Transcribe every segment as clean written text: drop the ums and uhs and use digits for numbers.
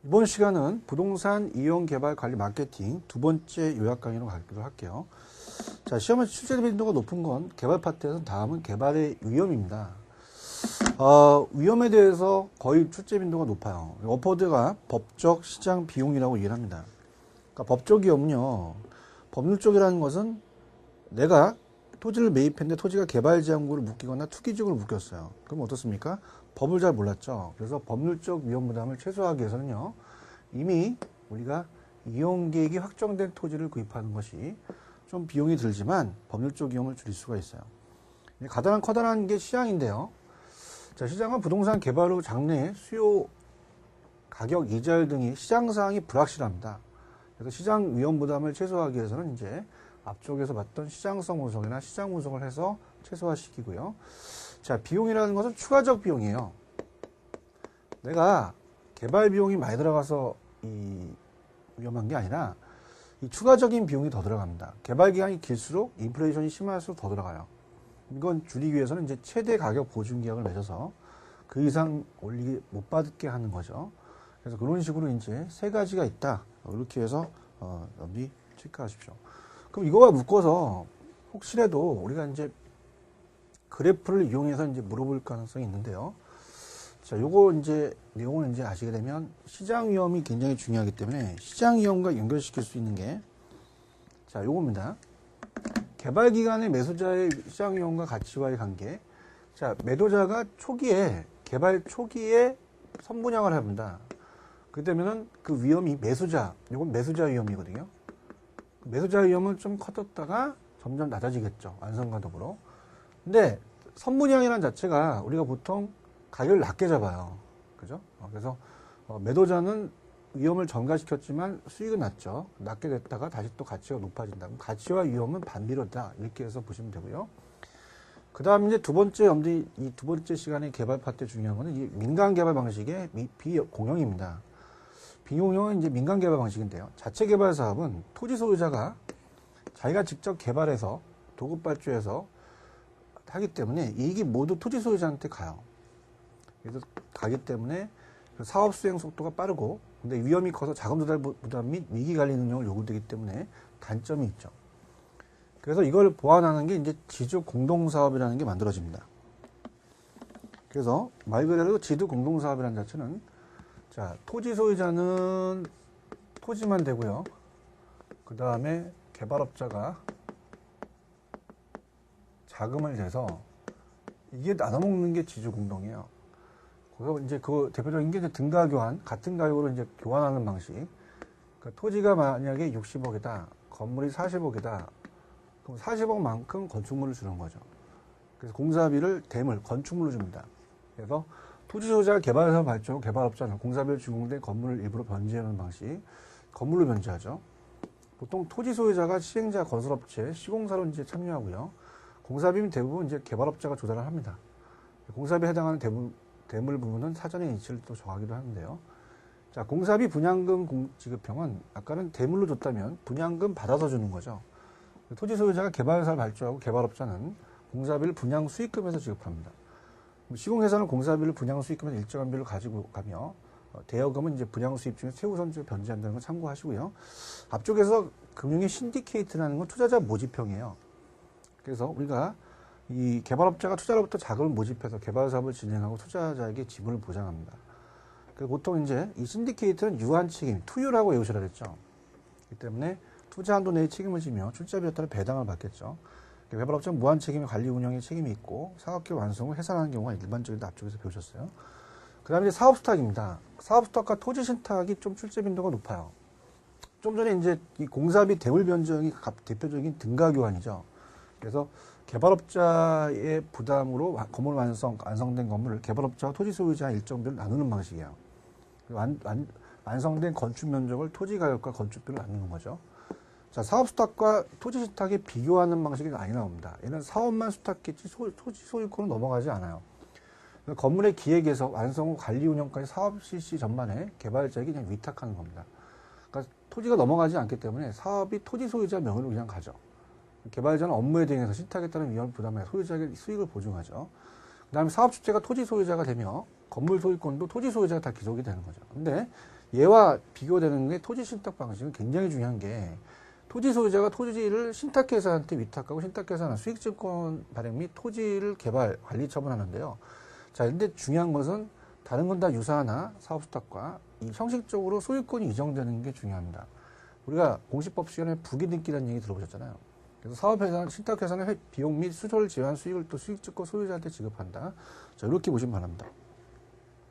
이번 시간은 부동산 이용 개발 관리 마케팅 두 번째 요약 강의로 가기로 할게요. 자, 시험에서 출제 빈도가 높은 건 개발 파트에서 다음은 개발의 위험입니다. 위험에 대해서 거의 출제 빈도가 높아요. 워퍼드가 법적 시장 비용이라고 이해를 합니다. 그러니까 법적 위험은요, 법률적이라는 것은 내가 토지를 매입했는데 토지가 개발지향구를 묶이거나 투기지구를 묶였어요. 그럼 어떻습니까? 법을 잘 몰랐죠. 그래서 법률적 위험 부담을 최소화하기 위해서는요, 이미 우리가 이용계획이 확정된 토지를 구입하는 것이 좀 비용이 들지만 법률적 위험을 줄일 수가 있어요. 커다란 게 시장인데요. 자, 시장은 부동산 개발 후 장래 수요, 가격, 이자율 등이 시장 상황이 불확실합니다. 그래서 시장 위험 부담을 최소화하기 위해서는 이제 앞쪽에서 봤던 시장성 분석이나 시장 분석을 해서 최소화시키고요. 자, 비용이라는 것은 추가적 비용이에요. 내가 개발 비용이 많이 들어가서 위험한 게 아니라 이 추가적인 비용이 더 들어갑니다. 개발 기간이 길수록 인플레이션이 심할수록 더 들어가요. 이건 줄이기 위해서는 이제 최대 가격 보증 계약을 맺어서 그 이상 올리기 못 받게 하는 거죠. 그래서 그런 식으로 이제 세 가지가 있다. 이렇게 해서 여러분이 체크하십시오. 그럼 이거와 묶어서 혹시라도 우리가 이제 그래프를 이용해서 이제 물어볼 가능성이 있는데요. 자, 요거 이제 내용을 이제 아시게 되면 시장 위험이 굉장히 중요하기 때문에 시장 위험과 연결시킬 수 있는 게 자, 요겁니다. 개발 기간의 매수자의 시장 위험과 가치와의 관계. 자, 매도자가 개발 초기에 선분양을 합니다. 그때면은 그 위험이 요건 매수자 위험이거든요. 매수자 위험은 좀 커졌다가 점점 낮아지겠죠. 완성과 더불어. 근데 선분양이라는 자체가 우리가 보통 가격을 낮게 잡아요. 그죠? 그래서 매도자는 위험을 전가시켰지만 수익은 낮죠. 낮게 됐다가 다시 또 가치가 높아진다. 그럼 가치와 위험은 반비례다. 이렇게 해서 보시면 되고요. 그 다음 이제 이 두 번째 시간의 개발 파트에 중요한 거는 이 민간 개발 방식의 비공영입니다. 비공영은 이제 민간 개발 방식인데요. 자체 개발 사업은 토지 소유자가 자기가 직접 개발해서 도급 발주해서 하기 때문에 이익이 모두 토지 소유자한테 가요. 그래서 가기 때문에 사업 수행 속도가 빠르고 근데 위험이 커서 자금 조달 부담 및 위기 관리 능력을 요구되기 때문에 단점이 있죠. 그래서 이걸 보완하는 게 이제 지주 공동사업이라는 게 만들어집니다. 그래서 말 그대로 지주 공동사업이라는 자체는 자, 토지 소유자는 토지만 되고요. 그 다음에 개발업자가 자금을 내서 이게 나눠먹는 게 지주 공동이에요. 그래서 이제 그 대표적인 게 이제 등가 교환, 같은 가격으로 이제 교환하는 방식. 그러니까 토지가 만약에 60억이다, 건물이 40억이다. 그럼 40억만큼 건축물을 주는 거죠. 그래서 공사비를 건축물로 줍니다. 그래서 토지 소유자가 개발사업 발주하고 개발업자는 공사비를 준공된 건물을 일부러 변제하는 방식, 건물로 변제하죠. 보통 토지 소유자가 시행자, 건설업체, 시공사로 이제 참여하고요. 공사비는 대부분 이제 개발업자가 조달을 합니다. 공사비에 해당하는 대물 부분은 사전에 이치를 또 정하기도 하는데요. 자, 공사비 분양금 지급형은 아까는 대물로 줬다면 분양금 받아서 주는 거죠. 토지 소유자가 개발사를 발주하고 개발업자는 공사비를 분양 수익금에서 지급합니다. 시공회사는 공사비를 분양 수익금에서 일정한 비율을 가지고 가며 대여금은 이제 분양 수입 중에 최우선적으로 변제한다는 걸 참고하시고요. 앞쪽에서 금융의 신디케이트라는 건 투자자 모집형이에요. 그래서 우리가 이 개발업자가 투자로부터 자금을 모집해서 개발 사업을 진행하고 투자자에게 지분을 보장합니다. 그리고 보통 이제 이 신디케이트는 유한 책임, 투유라고 외우시라 그랬죠. 그렇기 때문에 투자 한도 내에 책임을 지며 출자비에 따라 배당을 받겠죠. 개발업자는 무한 책임의 관리 운영에 책임이 있고 사업계획 완성을 해산하는 경우가 일반적이다. 앞쪽에서 배우셨어요. 그 다음에 이제 사업 수탁입니다. 사업 수탁과 토지 신탁이 좀 출제 빈도가 높아요. 좀 전에 이제 이 공사비 대물 변경이 대표적인 등가 교환이죠. 그래서 개발업자의 부담으로 건물 완성된 건물을 개발업자와 토지 소유자 일정 비율 나누는 방식이에요. 완성된 건축 면적을 토지 가격과 건축비로 나누는 거죠. 자, 사업 수탁과 토지 수탁에 비교하는 방식이 많이 나옵니다. 얘는 사업만 수탁했지 토지 소유권은 넘어가지 않아요. 건물의 기획에서 완성 후 관리 운영까지 사업 실시 전반에 개발자에게 그냥 위탁하는 겁니다. 그러니까 토지가 넘어가지 않기 때문에 사업이 토지 소유자 명의로 그냥 가죠. 개발자는 업무에 대응해서 신탁에 따른 위험을 부담해 소유자에게 수익을 보증하죠. 그 다음에 사업 주체가 토지 소유자가 되며 건물 소유권도 토지 소유자가 다 기록이 되는 거죠. 근데 얘와 비교되는 게 토지 신탁 방식은 굉장히 중요한 게 토지 소유자가 토지를 신탁회사한테 위탁하고 신탁회사는 수익증권 발행 및 토지를 개발, 관리 처분하는데요. 자, 근데 중요한 것은 다른 건 다 유사하나 사업수탁과 이 형식적으로 소유권이 이전되는 게 중요합니다. 우리가 공시법 시간에 부기등기라는 얘기 들어보셨잖아요. 그래서 사업회사는, 신탁회사는 비용 및 수수료를 제외한 수익을 또 수익증권 소유자한테 지급한다. 자, 이렇게 보시면 바랍니다.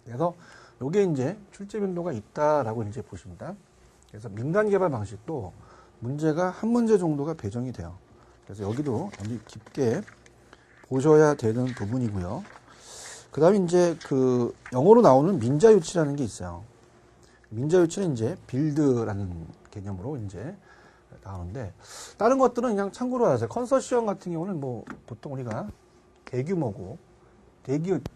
그래서 요게 이제 출제 빈도가 있다라고 이제 보십니다. 그래서 민간 개발 방식도 문제가 한 문제 정도가 배정이 돼요. 그래서 여기도 여기 깊게 보셔야 되는 부분이고요. 그 다음에 이제 그 영어로 나오는 민자유치라는 게 있어요. 민자유치는 이제 빌드라는 개념으로 이제 나오는데, 다른 것들은 그냥 참고로 하세요. 컨소시엄 같은 경우는 뭐 보통 우리가 대규모고,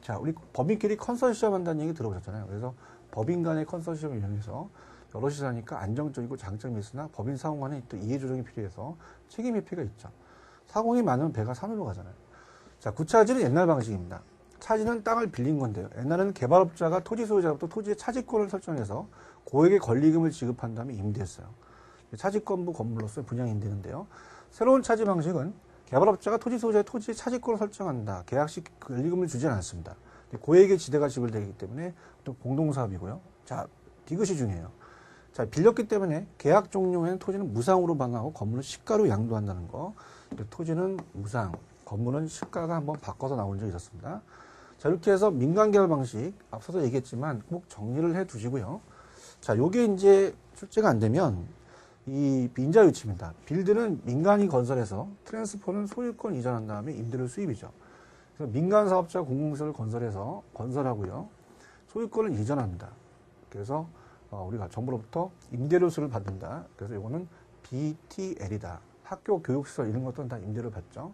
자, 우리 법인끼리 컨소시엄 한다는 얘기 들어보셨잖아요. 그래서 법인 간의 컨소시엄을 이용해서 여럿이 사니까 안정적이고 장점이 있으나 법인 사고 간에 또 이해조정이 필요해서 책임 회피가 있죠. 사공이 많으면 배가 산으로 가잖아요. 자, 구차지는 옛날 방식입니다. 차지는 땅을 빌린 건데요. 옛날에는 개발업자가 토지 소유자로부터 토지의 차지권을 설정해서 고액의 권리금을 지급한 다음에 임대했어요. 차지권부 건물로서 분양 임대인데요. 새로운 차지 방식은 개발업자가 토지 소유자의 토지의 차지권을 설정한다. 계약 시 권리금을 주지는 않습니다. 고액의 지대가 지불되기 때문에 또 공동사업이고요. 자, 이것이 중요해요. 자, 빌렸기 때문에 계약 종료에는 토지는 무상으로 반환하고 건물은 시가로 양도한다는 거. 토지는 무상, 건물은 시가가 한번 바꿔서 나온 적이 있었습니다. 자, 이렇게 해서 민간 개발 방식, 앞서서 얘기했지만 꼭 정리를 해 두시고요. 자, 요게 이제 출제가 안 되면 이 민자유치입니다. 빌드는 민간이 건설해서 트랜스포는 소유권 이전한 다음에 임대료 수입이죠. 그래서 민간 사업자 공공시설을 건설해서 건설하고요. 소유권을 이전합니다. 그래서 우리가 정부로부터 임대료수를 받는다. 그래서 이거는 BTL이다. 학교 교육시설 이런 것들은 다 임대료를 받죠.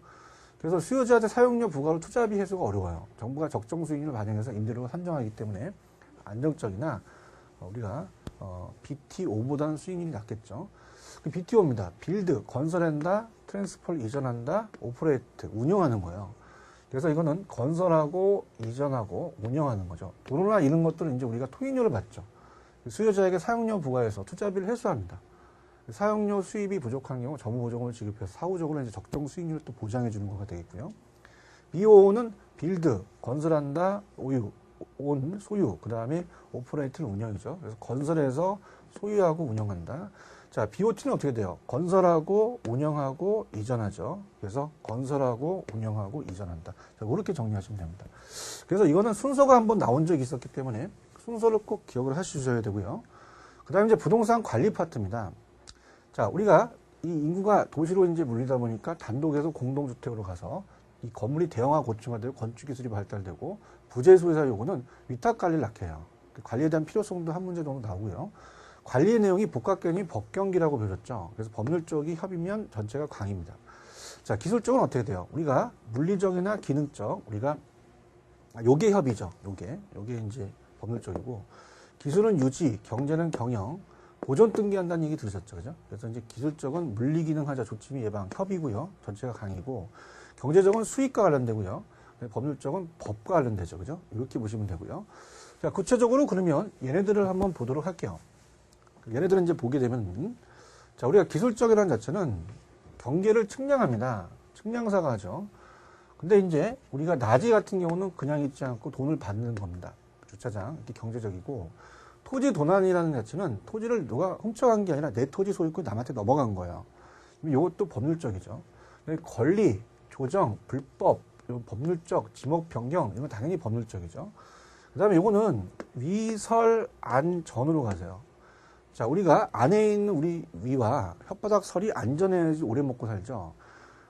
그래서 수요자한테 사용료 부과로 투자비 해소가 어려워요. 정부가 적정 수익률을 반영해서 임대료를 산정하기 때문에 안정적이나 우리가 BTO보다는 수익률이 낮겠죠. 그 BTO입니다. 빌드, 건설한다, 트랜스포를 이전한다, 오퍼레이트, 운영하는 거예요. 그래서 이거는 건설하고 이전하고 운영하는 거죠. 도로나 이런 것들은 이제 우리가 토익료를 받죠. 수요자에게 사용료 부과해서 투자비를 회수합니다. 사용료 수입이 부족한 경우 정부보조금을 지급해서 사후적으로 이제 적정 수익률을 또 보장해 주는 거가 되겠고요. BO는 빌드, 건설한다, 온, 소유, 그 다음에 오퍼레이트는 운영이죠. 그래서 건설해서 소유하고 운영한다. 자, BOT는 어떻게 돼요? 건설하고 운영하고 이전하죠. 그래서 건설하고 운영하고 이전한다. 자, 그렇게 정리하시면 됩니다. 그래서 이거는 순서가 한번 나온 적이 있었기 때문에 순서를 꼭 기억을 하셔야 되고요. 그 다음에 이제 부동산 관리 파트입니다. 자, 우리가 이 인구가 도시로 이제 물리다 보니까 단독에서 공동주택으로 가서 이 건물이 대형화 고층화되고 건축기술이 발달되고 부재 소유자 요구는 위탁 관리를 낳게 해요. 관리에 대한 필요성도 한 문제 정도 나오고요. 관리의 내용이 복합개념이 법경기라고 배웠죠. 그래서 법률 쪽이 협이면 전체가 강입니다. 자, 기술 쪽은 어떻게 돼요? 우리가 물리적이나 기능적, 우리가 요게 협의죠. 요게 이제 법률 쪽이고, 기술은 유지, 경제는 경영, 보존 등기한다는 얘기 들으셨죠, 그죠? 그래서 이제 기술적은 물리기능하자 조치미 예방 협의고요. 전체가 강이고, 경제적은 수익과 관련되고요. 법률적은 법과 관련되죠, 그죠? 이렇게 보시면 되고요. 자, 구체적으로 그러면 얘네들을 한번 보도록 할게요. 얘네들은 이제 보게 되면, 자, 우리가 기술적이라는 자체는 경계를 측량합니다. 측량사가 하죠. 근데 이제 우리가 낮이 같은 경우는 그냥 있지 않고 돈을 받는 겁니다. 주차장, 이렇게 경제적이고, 토지 도난이라는 자체는 토지를 누가 훔쳐간 게 아니라 내 토지 소유권이 남한테 넘어간 거예요. 이것도 법률적이죠. 권리, 조정, 불법, 법률적, 지목 변경, 이건 당연히 법률적이죠. 그 다음에 이거는 위설, 안, 전으로 가세요. 자, 우리가 안에 있는 우리 위와 혓바닥 설이 안전해야지 오래 먹고 살죠.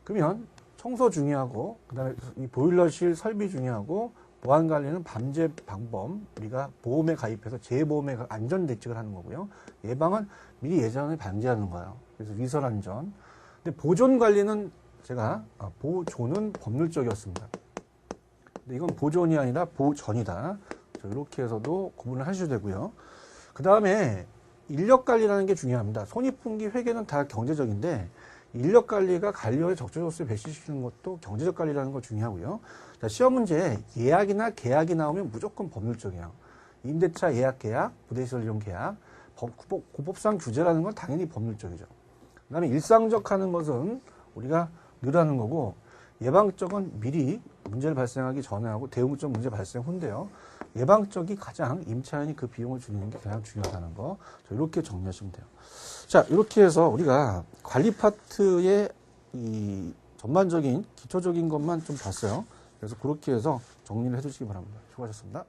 그러면 청소 중요하고, 그 다음에 이 보일러실 설비 중요하고, 보안관리는 밤새 방법, 우리가 보험에 가입해서 재보험에 안전대책을 하는 거고요. 예방은 미리 예전에 방지하는 거예요. 그래서 위설안전. 근데 보존관리는 제가, 보존은 법률적이었습니다. 근데 이건 보존이 아니라 보전이다. 이렇게 해서도 구분을 하셔야 되고요. 그 다음에 인력관리라는 게 중요합니다. 손익분기 회계는 다 경제적인데, 인력관리가 관리원의 적재조수에 배치시키는 것도 경제적 관리라는 거 중요하고요. 자, 시험 문제 예약이나 계약이 나오면 무조건 법률적이에요. 임대차 예약 계약, 부대시설 이용 계약, 고법상 규제라는 건 당연히 법률적이죠. 그 다음에 일상적 하는 것은 우리가 늘 하는 거고, 예방적은 미리 문제를 발생하기 전에 하고, 대응적 문제 발생 후인데요. 예방적이 가장 임차인이 그 비용을 줄이는 게 가장 중요하다는 거, 이렇게 정리하시면 돼요. 자, 이렇게 해서 우리가 관리 파트의 이 전반적인 기초적인 것만 좀 봤어요. 그래서 그렇게 해서 정리를 해주시기 바랍니다. 수고하셨습니다.